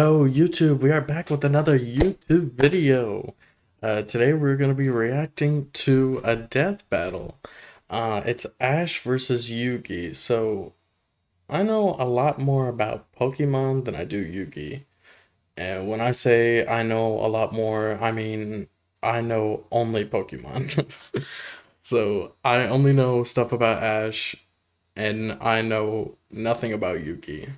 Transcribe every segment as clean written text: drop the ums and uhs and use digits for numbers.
Oh, YouTube, we are back with another YouTube video. Today we're going to be reacting to a death battle. It's Ash versus Yugi. So, I know a lot more about Pokemon than I do Yugi. And when I say I know a lot more, I mean I know only Pokemon. So, I only know stuff about Ash, and I know nothing about Yugi.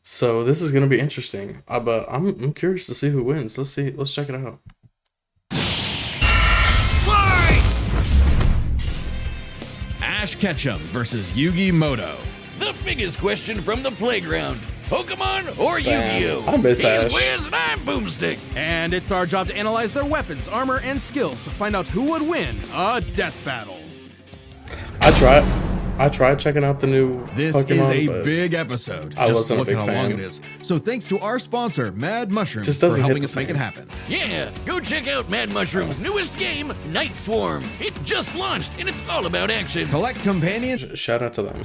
So this is gonna be interesting, but I'm curious to see who wins. Let's see. Let's check it out. Fight! Ash Ketchum versus Yugi Moto. The biggest question from the playground: Pokemon or Yu-Gi-Oh? I miss He's Ash. Wiz and I'm Boomstick. And it's our job to analyze their weapons, armor, and skills to find out who would win a death battle. I tried checking out the new This Pokemon, is a but big episode. I Just wasn't a look at big how fan. long it is. So thanks to our sponsor, Mad Mushrooms, Just for doesn't hit helping the us make same. it happen. Yeah, go check out Mad Mushroom's newest game, Night Swarm. It just launched and it's all about action. Collect companions. Shout out to them.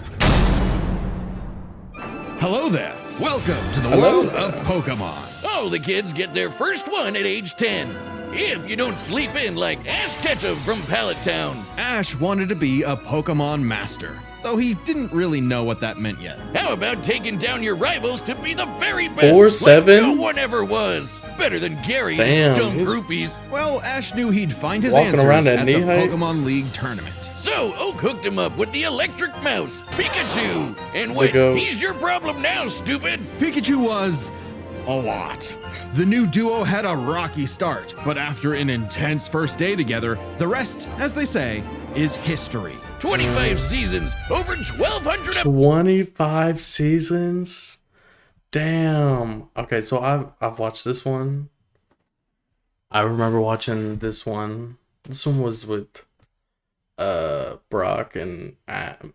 Hello there. Welcome to the Hello world there. of Pokemon. All the kids get their first one at age 10. If you don't sleep in like Ash Ketchum from Pallet Town. Ash wanted to be a Pokemon master, though he didn't really know what that meant yet. How about taking down your rivals to be the very best? 4-7? Like no one ever was. Better than Gary and Damn, his dumb he's- groupies. Well, Ash knew he'd find his Walking answers around at at the knee height? Pokemon League tournament. So Oak hooked him up with the electric mouse, Pikachu. And There you go. he's your problem now, stupid. Pikachu was a lot. The new duo had a rocky start, but after an intense first day together, the rest, as they say, is history. 25 seasons, over 1,200 25 seasons. Damn. Okay, so I've watched this one. I remember watching this one. This one was with Brock and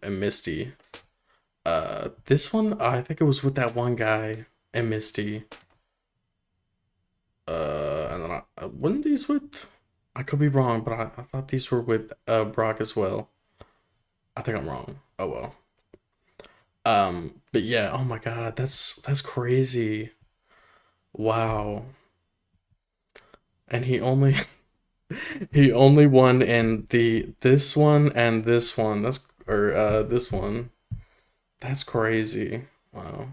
Misty. This one I think it was with that one guy and Misty. And then wasn't these with? I could be wrong, but I thought these were with Brock as well. I think I'm wrong. Oh well. But yeah, oh my god, that's crazy. Wow. And he only he only won in this one and this one. This one. That's crazy. Wow.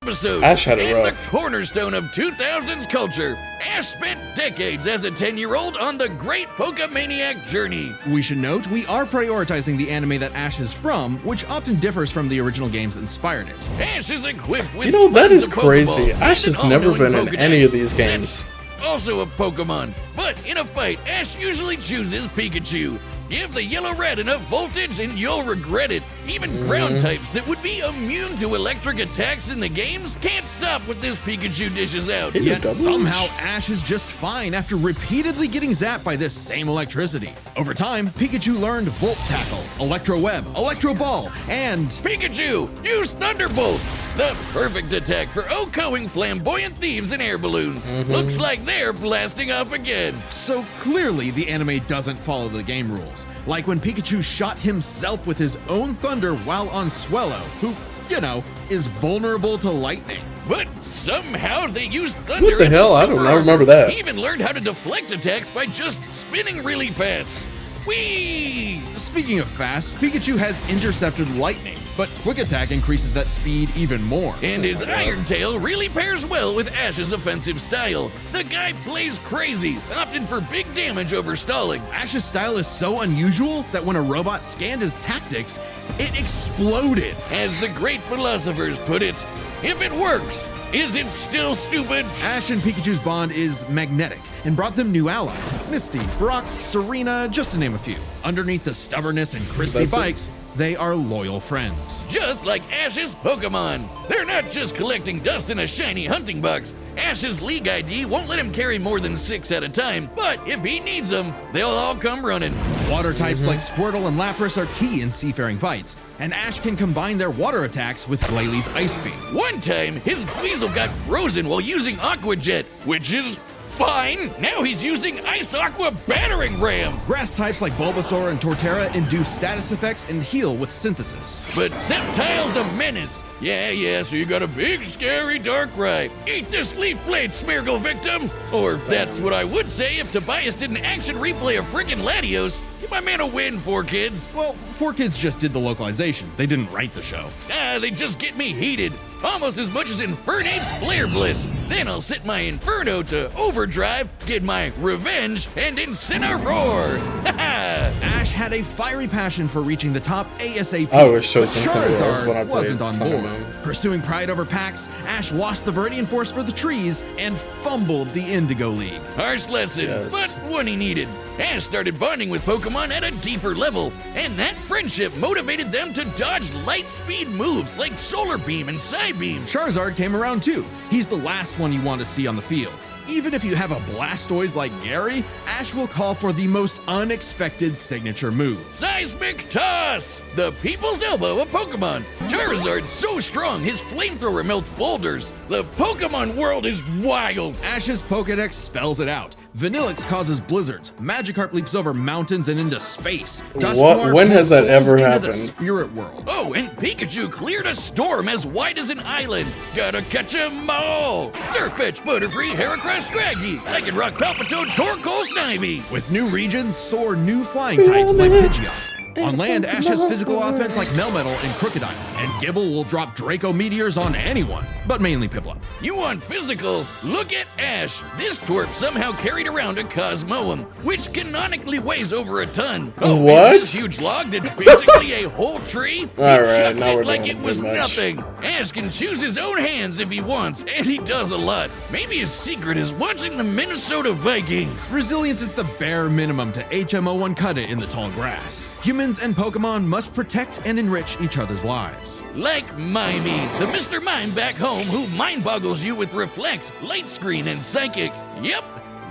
episodes. Ash had it and rough. the cornerstone of 2000s culture. Ash spent decades as a 10-year-old on the great Pokemaniac journey. We should note we are prioritizing the anime that Ash is from, which often differs from the original games that inspired it. Ash is equipped with You know, that tons is of crazy. Pokeballs Ash and has an never all-knowing been in Pokedex. any of these games. That's also a Pokemon. But in a fight, Ash usually chooses Pikachu. Give the yellow-red enough voltage and you'll regret it. Even ground types that would be immune to electric attacks in the games can't stop what this Pikachu dishes out. Yeah. Yet double somehow Ash is just fine after repeatedly getting zapped by this same electricity. Over time, Pikachu learned Volt Tackle, Electro Web, Electro Ball, and Pikachu, use Thunderbolt! The perfect attack for OHKOing flamboyant thieves and air balloons. Looks like they're blasting off again. so clearly the anime doesn't follow the game rules. Like when Pikachu shot himself with his own thunder while on Swellow, who, you know, is vulnerable to lightning. But somehow they used thunder What the as a hell? I super don't armor. remember that. He even learned how to deflect attacks by just spinning really fast. Whee! Speaking of fast, Pikachu has intercepted lightning, but Quick Attack increases that speed even more. And his Iron Tail really pairs well with Ash's offensive style. The guy plays crazy, opting for big damage over stalling. Ash's style is so unusual that when a robot scanned his tactics, it exploded. As the great philosophers put it, if it works, is it still stupid? Ash and Pikachu's bond is magnetic and brought them new allies. Misty, Brock, Serena, just to name a few. Underneath the stubbornness and crispy That's it. bikes, they are loyal friends. Just like Ash's Pokemon. They're not just collecting dust in a shiny hunting box. Ash's League ID won't let him carry more than 6 at a time, but if he needs them, they'll all come running. Water types like Squirtle and Lapras are key in seafaring fights, and Ash can combine their water attacks with Glalie Ice Beam. One time, his Weasel got frozen while using Aqua Jet, which is Fine, now he's using Ice Aqua Battering Ram. Grass types like Bulbasaur and Torterra induce status effects and heal with synthesis. But Sceptile's a menace. Yeah, so you got a big, scary Darkrai. Eat this Leaf Blade, Smeargle victim! Or that's what I would say if Tobias did an action replay of frickin' Latios. Give my man a win, 4Kids. Well, 4Kids just did the localization. They didn't write the show. They just get me heated. Almost as much as Infernape's Flare Blitz. Then I'll set my Inferno to overdrive, get my revenge, and Incineroar. Ash had a fiery passion for reaching the top ASAP. I always but chose Incineroar when I Charizard played wasn't on Sun and board. Moon. Pursuing pride over packs, Ash lost the Viridian Force for the trees and fumbled the Indigo League. Harsh lesson, Yes. but one he needed. Ash started bonding with Pokemon at a deeper level, and that friendship motivated them to dodge light speed moves like Solar Beam and Psybeam. Charizard came around too. He's the last one you want to see on the field. Even if you have a Blastoise like Gary, Ash will call for the most unexpected signature move. Seismic Toss! The people's elbow of Pokemon. Charizard's so strong, his flamethrower melts boulders. The Pokemon world is wild. Ash's Pokedex spells it out. Vanillix causes blizzards. Magikarp leaps over mountains and into space. Dusknoir When has pulls that souls ever into happened? the spirit world. Oh, and Pikachu cleared a storm as wide as an island. Gotta catch 'em all. Surfetch, Butterfree, Heracross, Scraggy, Lycanroc, Palpitoad, Torkoal, Snivy. With new regions soar new flying types like Pidgeot. On land, Ash has physical offense like Melmetal and Crocodile, and Gibble will drop Draco Meteors on anyone, but mainly Piplup. You want physical? Look at Ash. This twerp somehow carried around a Cosmoem, which canonically weighs over a ton. Oh, What? and this huge log that's basically a whole tree? He Alright, chucked now it we're like doing it was too much. nothing. Ash can choose his own hands if he wants, and he does a lot. Maybe his secret is watching the Minnesota Vikings. Resilience is the bare minimum to HMO1 cut it in the tall grass. Humans and Pokemon must protect and enrich each other's lives. Like Mimey, the Mr. Mime back home who mind boggles you with Reflect, Light Screen, and Psychic. Yep,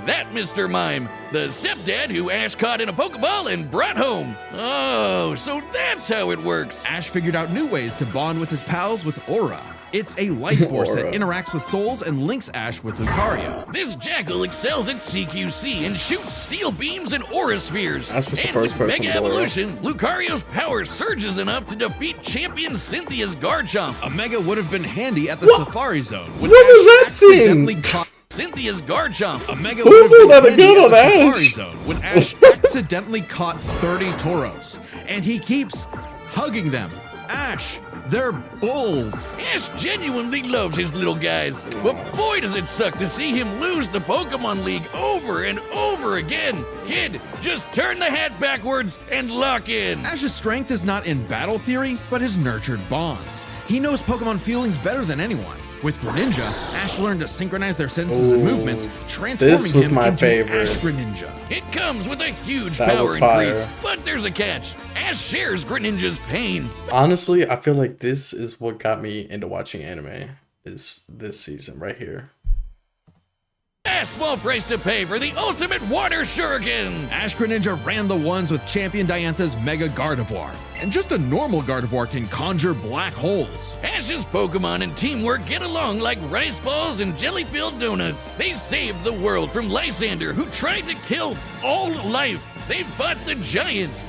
that Mr. Mime, the stepdad who Ash caught in a Pokeball and brought home. Oh, so that's how it works. Ash figured out new ways to bond with his pals with Aura. It's a life force that Aura. interacts with souls and links Ash with Lucario. This Jackal excels at CQC and shoots steel beams and aura spheres. That's what's the And with first person Mega to Aura. Evolution, Lucario's power surges enough to defeat champion Cynthia's Garchomp. A Mega would have been handy at the What? Safari Zone when What was Ash that scene? accidentally caught. Cynthia's Garchomp. A Mega Who would have been let it handy go at on the Safari Ash? Zone when Ash accidentally caught 30 Tauros, and he keeps hugging them. Ash, they're bulls. Ash genuinely loves his little guys, but boy does it suck to see him lose the Pokemon League over and over again. Kid, just turn the hat backwards and lock in. Ash's strength is not in battle theory, but his nurtured bonds. He knows Pokemon feelings better than anyone. With Greninja, Ash learned to synchronize their senses and movements, transforming this was him my into favorite. Ash Greninja. It comes with a huge That power was fire. increase, but there's a catch. Ash shares Greninja's pain. Honestly, I feel like this is what got me into watching anime. Is this season right here? A small price to pay for the ultimate water shuriken. Ash Greninja ran the ones with Champion Diantha's Mega Gardevoir. And just a normal Gardevoir can conjure black holes. Ash's Pokemon and teamwork get along like rice balls and jelly-filled donuts. They saved the world from Lysander, who tried to kill all life. They fought the giants,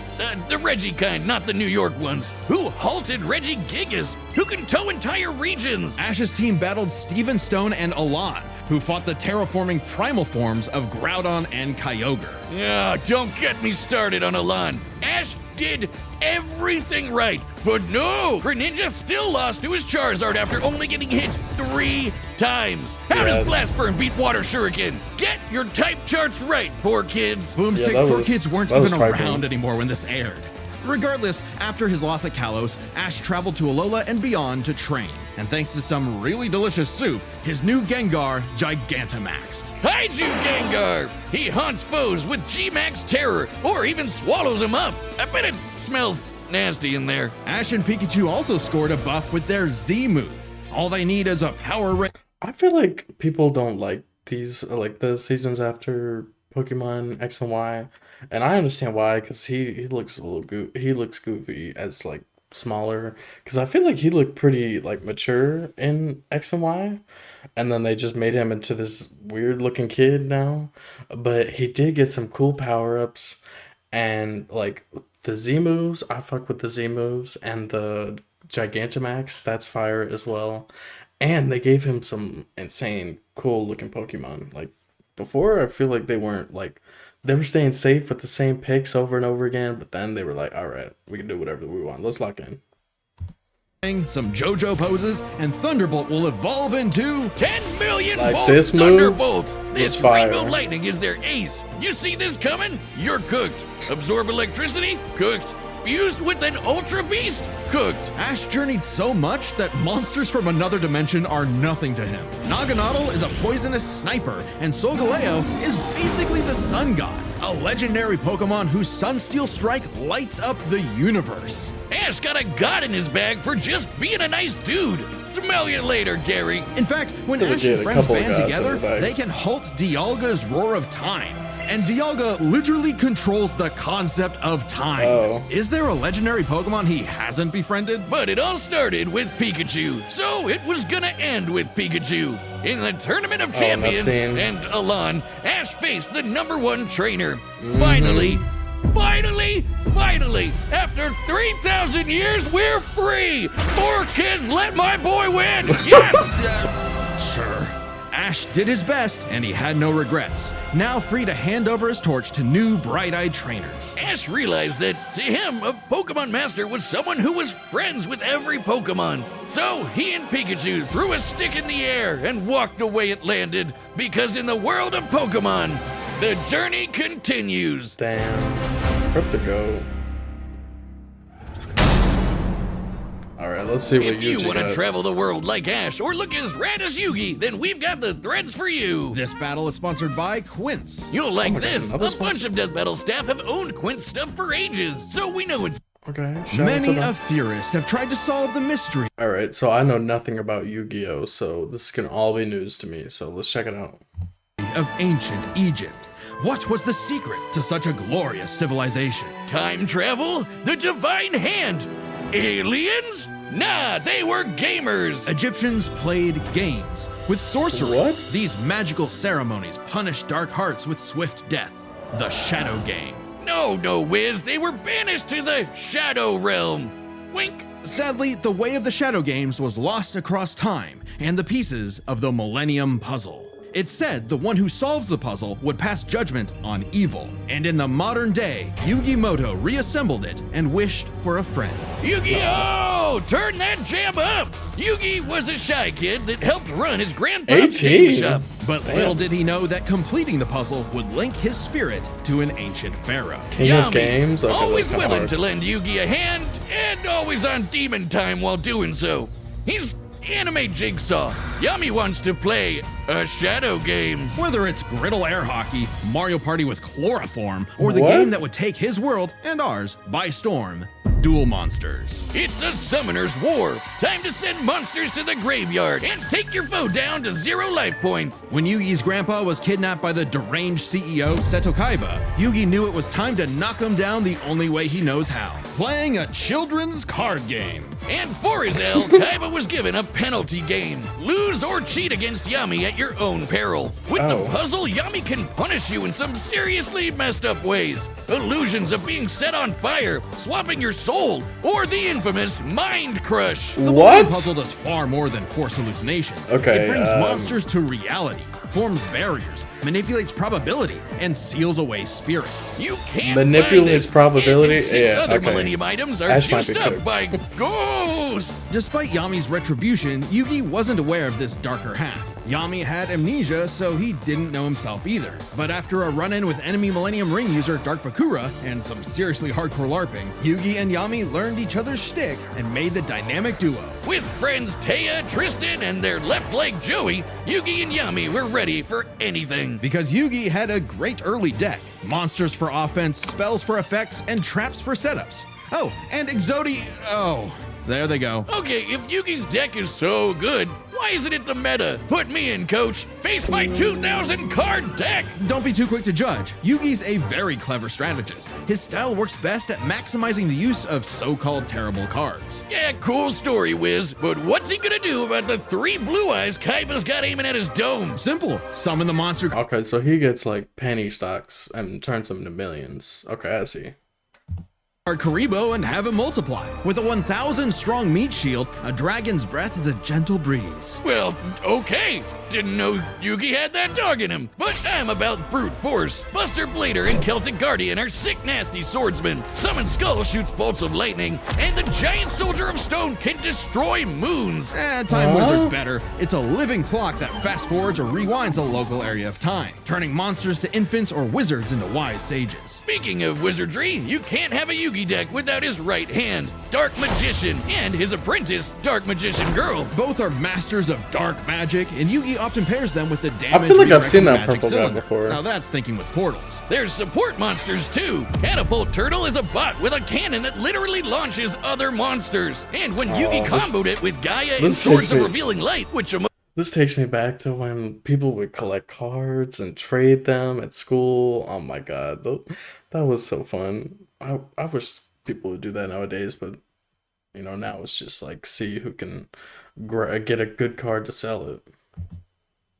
the Reggie kind, not the New York ones, who halted Reggie Gigas, who can tow entire regions. Ash's team battled Steven Stone and Alon, who fought the terraforming primal forms of Groudon and Kyogre. Ah, don't get me started on Alon. Ash did everything right, but no! Greninja still lost to his Charizard after only getting hit 3 times. How Yeah. does Blast Burn beat Water Shuriken? Get your type charts right, 4Kids. Boomstick that 4Kids weren't that was even trifling. around anymore when this aired. Regardless, after his loss at Kalos, Ash traveled to Alola and beyond to train. And thanks to some really delicious soup, his new Gengar Gigantamaxed. Kaiju Gengar! He haunts foes with G-Max Terror, or even swallows them up. I bet it smells nasty in there. Ash and Pikachu also scored a buff with their Z move. All they need is a power ring. I feel like people don't like these, like the seasons after Pokemon X and Y, and I understand why, because he looks a little he looks goofy as like smaller, because I feel like he looked pretty like mature in X and Y, and then they just made him into this weird looking kid now. But he did get some cool power ups, and like the Z moves, I fuck with the Z moves, and the Gigantamax, that's fire as well. And they gave him some insane cool looking Pokemon. Like before, I feel like they weren't like, they were staying safe with the same picks over and over again, but then they were like, all right, we can do whatever we want. Let's lock in. Some JoJo poses, and Thunderbolt will evolve into 10 million Like volt this move Thunderbolt. This fire. Rainbow Lightning is their ace. You see this coming? You're cooked. Absorb electricity? Cooked. Fused with an Ultra Beast? Cooked. Ash journeyed so much that monsters from another dimension are nothing to him. Naganadel is a poisonous sniper, and Solgaleo is basically the sun god, a legendary Pokemon whose Sunsteel Strike lights up the universe. Ash got a god in his bag for just being a nice dude. Smell you later, Gary. In fact, when They Ash did and a friends couple of band gods together, in the bag. they can halt Dialga's Roar of Time. And Dialga literally controls the concept of time. Oh. Is there a legendary Pokemon he hasn't befriended? But it all started with Pikachu, so it was gonna end with Pikachu. In the Tournament of Champions scene. and Alon, Ash faced the #1 trainer. Finally, after 3,000 years, we're free! 4 kids, let my boy win! Yes! Sure. Ash did his best, and he had no regrets. Now free to hand over his torch to new bright-eyed trainers. Ash realized that to him, a Pokemon Master was someone who was friends with every Pokemon. So he and Pikachu threw a stick in the air and walked the way it landed, because in the world of Pokemon, the journey continues. Damn. Prep to go. Alright, let's see what If you Yugi want to got. travel the world like Ash or look as rad as Yugi, then we've got the threads for you. This battle is sponsored by Quince. You'll like my God, this. A another bunch sponsor? of Death Battle staff have owned Quince stuff for ages, so we know it's Okay, shout out Many to them. a theorist have tried to solve the mystery Alright, so I know nothing about Yu-Gi-Oh! So this can all be news to me, so let's check it out. of ancient Egypt. What was the secret to such a glorious civilization? time travel, the divine hand. Aliens? Nah, they were gamers. Egyptians played games with sorcery. What? These magical ceremonies punished dark hearts with swift death. The Shadow Game. No, Wiz, they were banished to the Shadow Realm. Wink. Sadly, the way of the Shadow Games was lost across time and the pieces of the Millennium Puzzle. It's said the one who solves the puzzle would pass judgment on evil. And in the modern day, Yugi Moto reassembled it and wished for a friend. Yu-Gi-Oh! Turn that jam up! Yugi was a shy kid that helped run his grandpa's game 18? shop. But little did he know that completing the puzzle would link his spirit to an ancient pharaoh. King of Games? Okay, always that's kinda willing hard. to lend Yugi a hand, and always on demon time while doing so. He's anime Jigsaw. Yami wants to play a shadow game. Whether it's griddle air hockey, Mario Party with chloroform, or the What? game that would take his world and ours by storm, Duel Monsters. It's a summoner's war. Time to send monsters to the graveyard and take your foe down to 0 life points. When Yugi's grandpa was kidnapped by the deranged CEO Seto Kaiba, Yugi knew it was time to knock him down the only way he knows how, playing a children's card game. And for his L, Kaiba was given a penalty game. Lose or cheat against Yami at your own peril. With Oh. the puzzle, Yami can punish you in some seriously messed up ways. Illusions of being set on fire, swapping your soul, or the infamous Mind Crush. The Millennium What? Puzzle does far more than force hallucinations. Okay, It brings monsters to reality, forms barriers, manipulates probability, and seals away spirits. You can't Manipulates find this. probability? And 6 Yeah, other okay. Millennium items are Ash might juiced be up cooked. by ghosts. Despite Yami's retribution, Yugi wasn't aware of this darker half. Yami had amnesia, so he didn't know himself either. But after a run-in with enemy Millennium Ring user Dark Bakura and some seriously hardcore LARPing, Yugi and Yami learned each other's shtick and made the dynamic duo. With friends Taya, Tristan, and their left leg Joey, Yugi and Yami were ready for anything. Because Yugi had a great early deck. Monsters for offense, spells for effects, and traps for setups. Oh, and There they go. Okay, if Yugi's deck is so good, why isn't it the meta? Put me in, coach. Face my 2,000 card deck. Don't be too quick to judge. Yugi's a very clever strategist. His style works best at maximizing the use of so-called terrible cards. Yeah, cool story, Wiz. But what's he gonna do about the 3 blue eyes Kaiba's got aiming at his dome? Simple. Summon the monster Okay, so he gets like penny stocks and turns them into millions. Okay, I see. card Karibo and have it multiply. With a 1,000 strong meat shield, a dragon's breath is a gentle breeze. Well, okay. Didn't know Yugi had that dog in him. But I'm about brute force. Buster Blader and Celtic Guardian are sick, nasty swordsmen. Summon Skull shoots bolts of lightning. And the giant soldier of stone can destroy moons. Time Wizard's better. It's a living clock that fast forwards or rewinds a local area of time, turning monsters to infants or wizards into wise sages. Speaking of wizardry, you can't have a Yugi deck without his right hand, Dark Magician, and his apprentice, Dark Magician Girl. Both are masters of dark magic, and Yugi often pairs them with the I damage feel like I've seen that magic purple guy cylinder. before. Now that's thinking with portals. There's support monsters too. Catapult Turtle is a bot with a cannon that literally launches other monsters. And when Yugi comboed it with Gaia and this Swords takes of me- Revealing Light, which This takes me back to when people would collect cards and trade them at school. Oh my god, that was so fun. I wish people would do that nowadays, but you know, now it's just like see who can get a good card to sell it.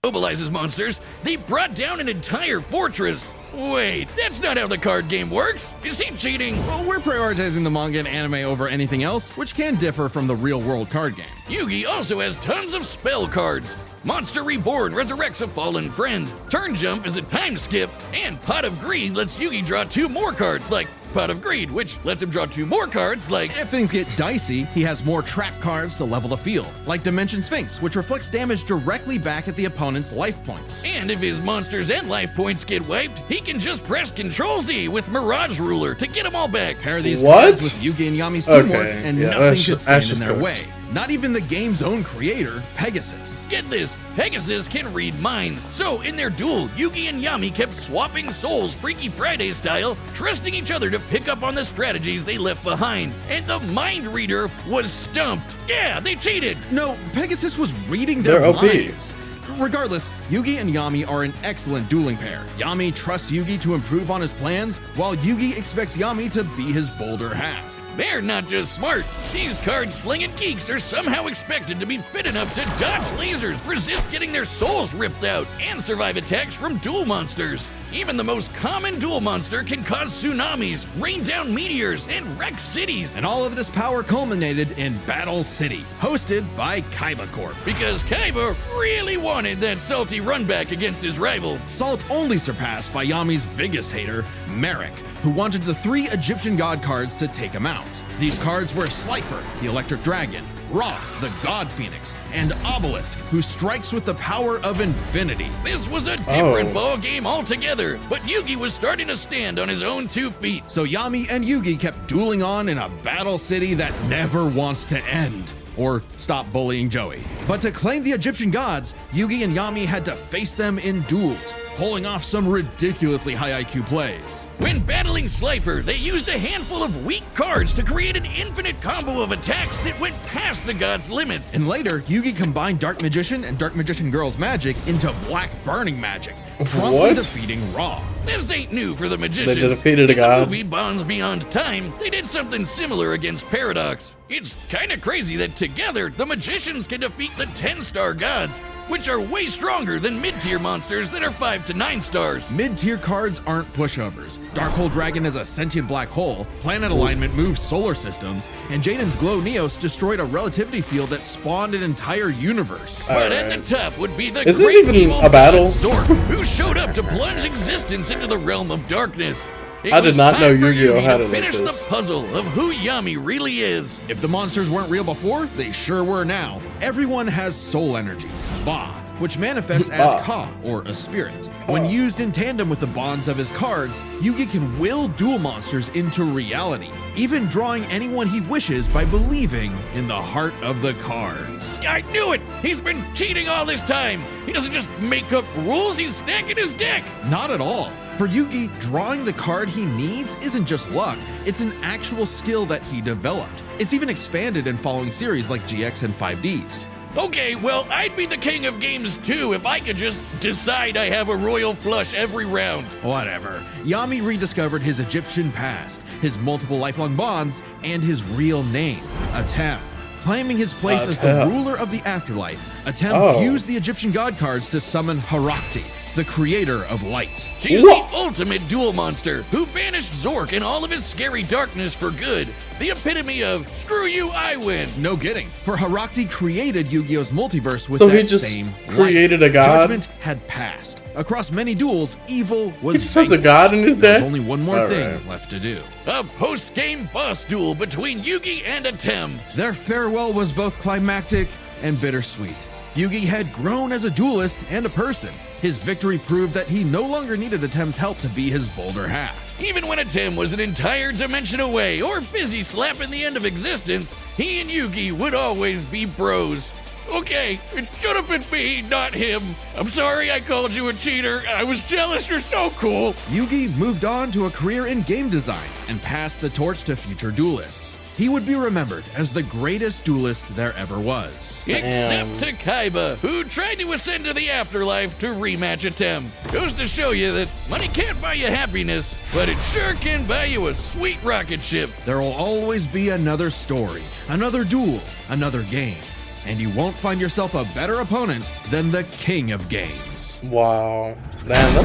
mobilizes monsters, they brought down an entire fortress. Wait, that's not how the card game works. Is he cheating? Well, we're prioritizing the manga and anime over anything else, which can differ from the real-world card game. Yugi also has tons of spell cards. Monster Reborn resurrects a fallen friend. Turn Jump is a time skip. And Pot of Greed lets Yugi draw 2 more cards, like Pot of Greed, which lets him draw 2 more cards, like... If things get dicey, he has more trap cards to level the field, like Dimension Sphinx, which reflects damage directly back at the opponent's life points. And if his monsters and life points get wiped, he can just press Ctrl-Z with Mirage Ruler to get them all back. Pair these What? cards with Yugi and Yami's teamwork, Okay, and yeah, nothing that's could just- stand that's in just their cooked. way. Not even the game's own creator, Pegasus. Get this, Pegasus can read minds. So in their duel, Yugi and Yami kept swapping souls Freaky Friday style, trusting each other to pick up on the strategies they left behind. And the mind reader was stumped. Yeah, they cheated. No, Pegasus was reading their They're OP. minds. Regardless, Yugi and Yami are an excellent dueling pair. Yami trusts Yugi to improve on his plans, while Yugi expects Yami to be his bolder half. They're not just smart. These card-slinging geeks are somehow expected to be fit enough to dodge lasers, resist getting their souls ripped out, and survive attacks from duel monsters. Even the most common duel monster can cause tsunamis, rain down meteors, and wreck cities. And all of this power culminated in Battle City, hosted by Kaiba Corp. Because Kaiba really wanted that salty runback against his rival. Salt only surpassed by Yami's biggest hater, Merrick, who wanted the 3 Egyptian god cards to take him out. These cards were Slifer, the Electric Dragon, Ra, the God Phoenix, and Obelisk, who strikes with the power of infinity. This was a different Oh. ball game altogether, but Yugi was starting to stand on his own 2 feet. So Yami and Yugi kept dueling on in a battle city that never wants to end. Or stop bullying Joey. But to claim the Egyptian gods, Yugi and Yami had to face them in duels, pulling off some ridiculously high IQ plays. When battling Slifer, they used a handful of weak cards to create an infinite combo of attacks that went past the god's limits. And later, Yugi combined Dark Magician and Dark Magician Girl's magic into Black Burning magic, promptly What? defeating Ra. This ain't new for the magicians. They defeated a In god. the movie Bonds Beyond Time, they did something similar against Paradox. It's kinda crazy that together, the magicians can defeat the 10-star gods, which are way stronger than mid-tier monsters that are 5 to 9 stars. Mid-tier cards aren't pushovers. Darkhold Dragon is a sentient black hole, planet alignment moves solar systems, and Jaden's Glow Neos destroyed a relativity field that spawned an entire universe. But at Alright. the top would be the Is this great even evil a battle? god Zork, who showed up to plunge existence into the realm of darkness. It I did was not know time for Yu-Gi-Oh! Yugi had to it like finish this. the puzzle of who Yami really is. If the monsters weren't real before, they sure were now. Everyone has soul energy, Ba, which manifests as Ba. Ka, or a spirit. When used in tandem with the bonds of his cards, Yugi can will duel monsters into reality, even drawing anyone he wishes by believing in the heart of the cards. I knew it! He's been cheating all this time! He doesn't just make up rules, he's stacking his deck! Not at all. For Yugi, drawing the card he needs isn't just luck, it's an actual skill that he developed. It's even expanded in following series like GX and 5Ds. Okay, well, I'd be the king of games too if I could just decide I have a royal flush every round. Whatever. Yami rediscovered his Egyptian past, his multiple lifelong bonds, and his real name, Atem. Claiming his place as the ruler of the afterlife, Atem used the Egyptian god cards to summon Harakti, the creator of light. She's the ultimate duel monster who banished Zork and all of his scary darkness for good. The epitome of, screw you, I win. No kidding, for Harakti created Yu-Gi-Oh's multiverse with So that he just same created light. a god? Judgment had passed. Across many duels, evil was He just has a vanquished. god in his There's deck? only one more All thing right. left to do. A post-game boss duel between Yugi and Atem. Their farewell was both climactic and bittersweet. Yugi had grown as a duelist and a person. His victory proved that he no longer needed Atem's help to be his bolder half. Even when Atem was an entire dimension away or busy slapping the end of existence, he and Yugi would always be bros. Okay, it should have been me, not him. I'm sorry I called you a cheater. I was jealous. You're so cool. Yugi moved on to a career in game design and passed the torch to future duelists. He would be remembered as the greatest duelist there ever was. Except to Kaiba, who tried to ascend to the afterlife to rematch Atem. Goes to show you that money can't buy you happiness, but it sure can buy you a sweet rocket ship. There will always be another story, another duel, another game, and you won't find yourself a better opponent than the king of games. Wow. Man,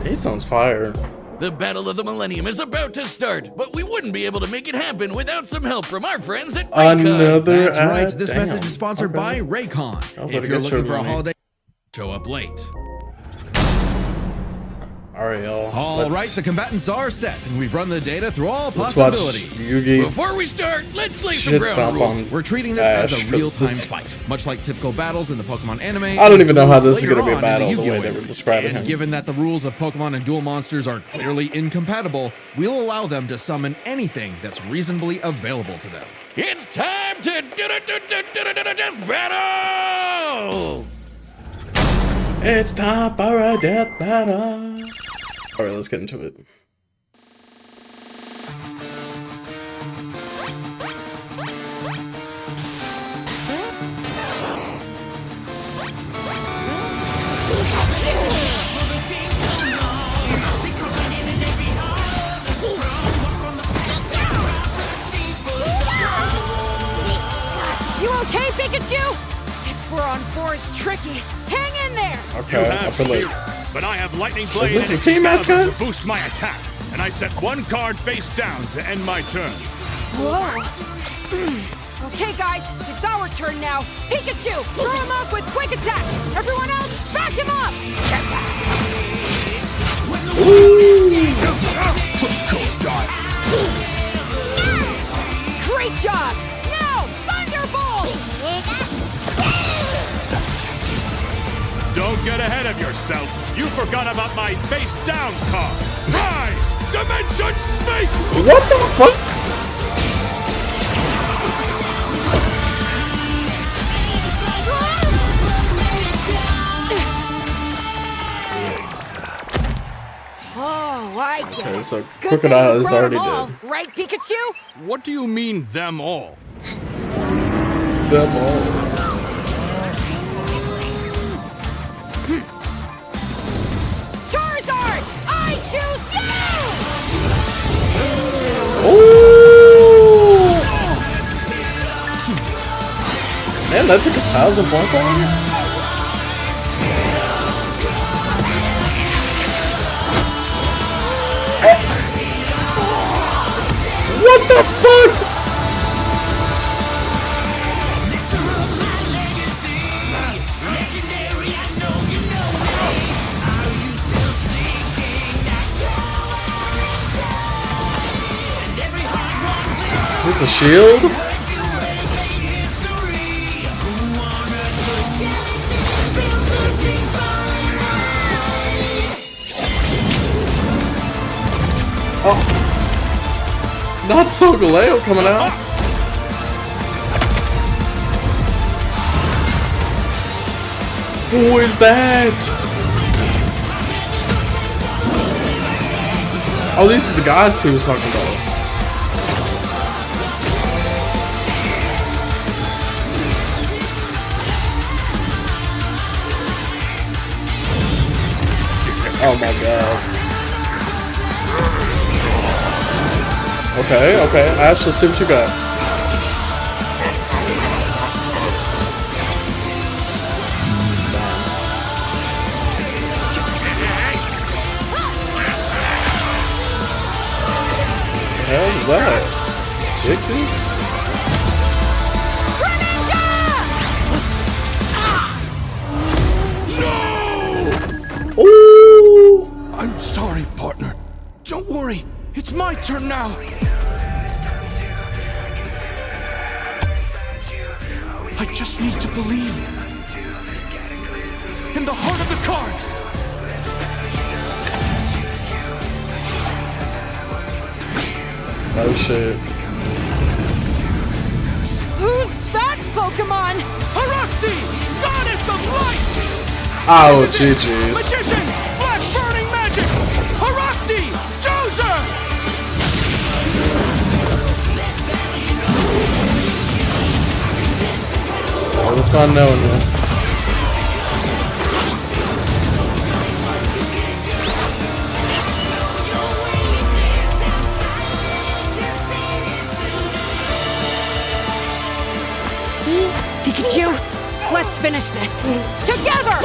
he sounds fire. The Battle of the Millennium is about to start, but we wouldn't be able to make it happen without some help from our friends at Raycon. Another That's right, ad? this Damn. message is sponsored Okay. by Raycon. Oh, If better you're get looking for a money. holiday, show up late. Alright, y'all. All right, the combatants are set, and we've run the data through all Let's watch possibilities. Yugi Before we start, let's lay some shit ground stomp rules. on. We're treating this Ash, as a 'cause real-time this- fight, much like typical battles in the Pokemon anime. I don't even know how this is later gonna be a on in battle, the Yu-Gi-Oh! way they were describing And him. given that the rules of Pokemon and dual monsters are clearly incompatible, we'll allow them to summon anything that's reasonably available to them. It's time to death battle! It's time for a death battle. Alright, let's get into it. You okay, Pikachu? This 4-on-4 is tricky. Hang in there! Okay, I feel like But I have Lightning Blade this and a team match, Excalibur guys? to boost my attack, and I set one card face down to end my turn. Whoa! Okay, guys, it's our turn now. Pikachu, throw him up with quick attack. Everyone else, back him up! Great job! Now, Thunderbolt! Don't get ahead of yourself. You forgot about my face down card. Rise, Dimension Sphinx! what the fuck? Oh, I get Okay, it. so Good Crocodile thing you is brought 'em already all, dead. right, Pikachu? What do you mean, them all? Them all. Charizard, I choose you! Ooh! Man, that took 1,000 points already? What the fuck? There's a shield? Oh. Not Solgaleo coming out. Who is that? Oh, these are the gods he was talking about. Oh my god. Okay, okay. Ash, let's see what you got. What the hell is that? Dickies? Ooh! I'm sorry, partner. Don't worry. It's my turn now. I just need to believe in the heart of the cards. Oh shit. Who's that Pokemon? Araxi, goddess of light! Oh, GG's. Magicians, flash burning magic! Araxi, Joser! Oh, what's going on here? Pikachu, let's finish this. Together!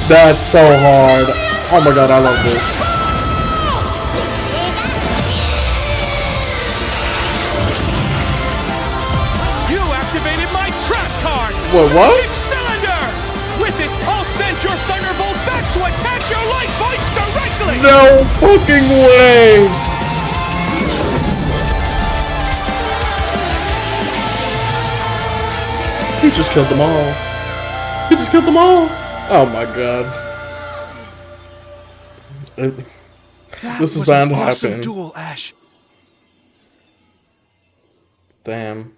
That's so hard. Oh my god, I love this. You activated my trap card! Wait, what? Big Cylinder! With it, I'll send your Thunderbolt back to attack your life points directly! No fucking way! He just killed them all. He just killed them all. Oh my god. This is bound to happen. Duel, Ash. Damn.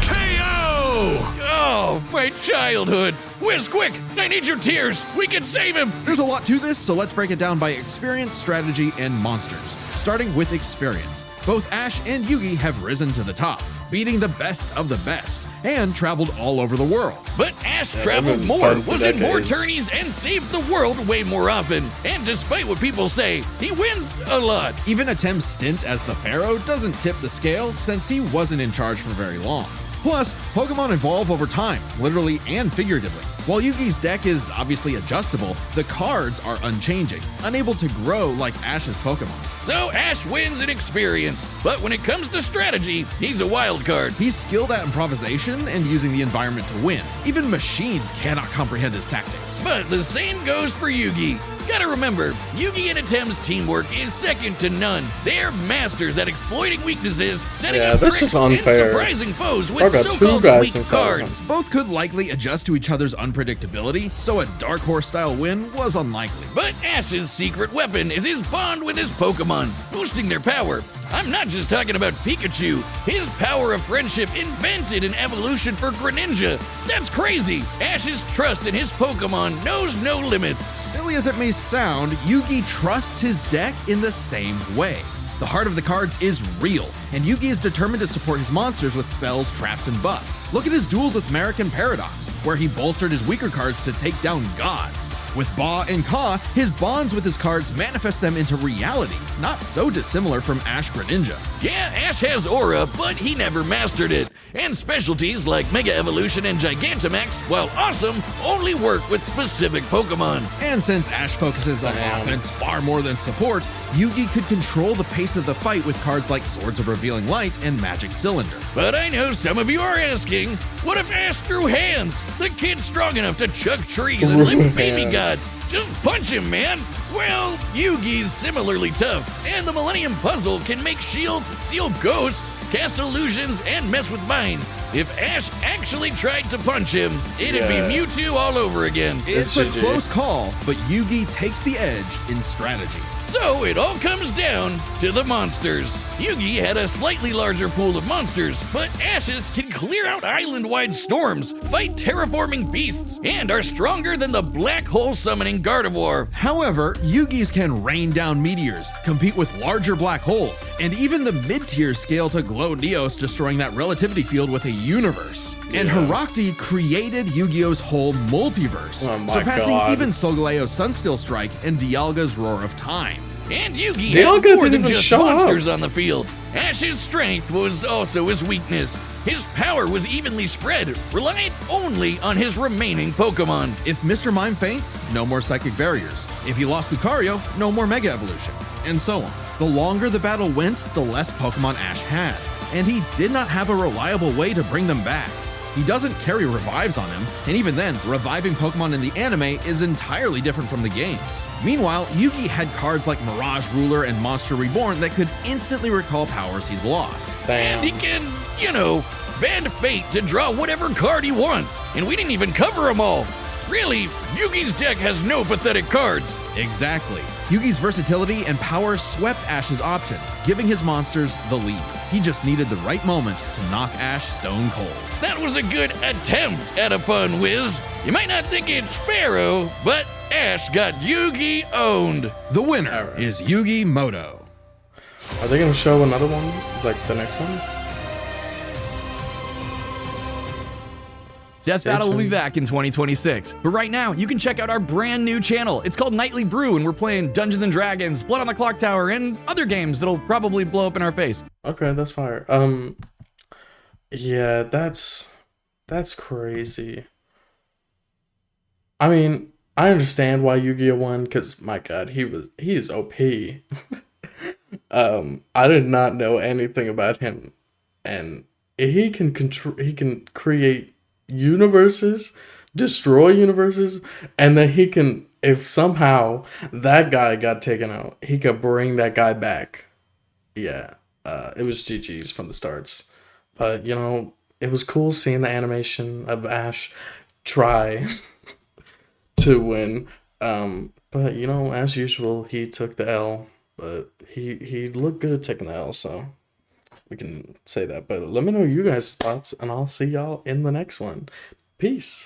KO! Oh, my childhood. Whiz, quick! I need your tears. We can save him. There's a lot to this, so let's break it down by experience, strategy, and monsters. Starting with experience. Both Ash and Yugi have risen to the top, beating the best of the best, and traveled all over the world. But Ash they've traveled been more, fighting for was in more decades. tourneys, and saved the world way more often. And despite what people say, he wins a lot. Even Atem's stint as the Pharaoh doesn't tip the scale since he wasn't in charge for very long. Plus, Pokemon evolve over time, literally and figuratively. While Yugi's deck is obviously adjustable, the cards are unchanging, unable to grow like Ash's Pokemon. So Ash wins in experience, but when it comes to strategy, he's a wild card. He's skilled at improvisation and using the environment to win. Even machines cannot comprehend his tactics. But the same goes for Yugi. Gotta remember, Yugi and Atem's teamwork is second to none. They're masters at exploiting weaknesses, setting Yeah, up this tricks, is and unfair. surprising foes I with got two so-called guys weak inside of cards. him. Both could likely adjust to each other's unpredictability, so a Dark Horse style win was unlikely. But Ash's secret weapon is his bond with his Pokemon, boosting their power. I'm not just talking about Pikachu. His power of friendship invented an evolution for Greninja. That's crazy. Ash's trust in his Pokemon knows no limits. Silly as it may sound, Yugi trusts his deck in the same way. The heart of the cards is real, and Yugi is determined to support his monsters with spells, traps, and buffs. Look at his duels with Merrick and Paradox, where he bolstered his weaker cards to take down gods. With Ba and Ka, his bonds with his cards manifest them into reality, not so dissimilar from Ash Greninja. Yeah, Ash has aura, but he never mastered it. And specialties like Mega Evolution and Gigantamax, while awesome, only work with specific Pokemon. And since Ash focuses on Damn. offense far more than support, Yugi could control the pace of the fight with cards like Swords of Revealing Light and Magic Cylinder. But I know some of you are asking, what if Ash threw hands? The kid's strong enough to chuck trees and Threw lift baby hands. gods. Just punch him, man. Well, Yugi's similarly tough, and the Millennium Puzzle can make shields, steal ghosts, cast illusions, and mess with minds. If Ash actually tried to punch him, it'd Yeah. be Mewtwo all over again. It's It's a GG. close call, but Yugi takes the edge in strategy. So it all comes down to the monsters. Yugi had a slightly larger pool of monsters, but Ashes can clear out island-wide storms, fight terraforming beasts, and are stronger than the black hole summoning Gardevoir. However, Yugi's can rain down meteors, compete with larger black holes, and even the mid-tier scale to glow Neos, destroying that relativity field with a universe. And Herakti created Yu-Gi-Oh's whole multiverse, Oh my surpassing God. even Solgaleo's Sunsteel Strike and Dialga's Roar of Time. And Yugi Dialga had more didn't than even just show up. monsters on the field. Ash's strength was also his weakness. His power was evenly spread, reliant only on his remaining Pokemon. If Mr. Mime faints, no more Psychic Barriers. If he lost Lucario, no more Mega Evolution. And so on. The longer the battle went, the less Pokemon Ash had. And he did not have a reliable way to bring them back. He doesn't carry revives on him, and even then, reviving Pokemon in the anime is entirely different from the games. Meanwhile, Yugi had cards like Mirage Ruler and Monster Reborn that could instantly recall powers he's lost. And he can, bend fate to draw whatever card he wants. And we didn't even cover them all. Really, Yugi's deck has no pathetic cards. Exactly. Yugi's versatility and power swept Ash's options, giving his monsters the lead. He just needed the right moment to knock Ash stone cold. That was a good attempt at a pun, Wiz. You might not think it's Pharaoh, but Ash got Yugi owned. The winner Alright. is Yugi Moto. Are they gonna show another one, like the next one? Death Stay Battle will be tuned. back in 2026. But right now, you can check out our brand new channel. It's called Nightly Brew, and we're playing Dungeons and Dragons, Blood on the Clock Tower, and other games that'll probably blow up in our face. Okay, that's fire. Yeah, that's crazy. I mean, I understand why Yu-Gi-Oh won, because my God, he is OP. I did not know anything about him, and he can create universes, destroy universes, and then he can, if somehow that guy got taken out, he could bring that guy back. Yeah, it was GG's from the starts. But, it was cool seeing the animation of Ash try to win. But, as usual, he took the L. But he looked good taking the L, so we can say that. But let me know you guys' thoughts, and I'll see y'all in the next one. Peace.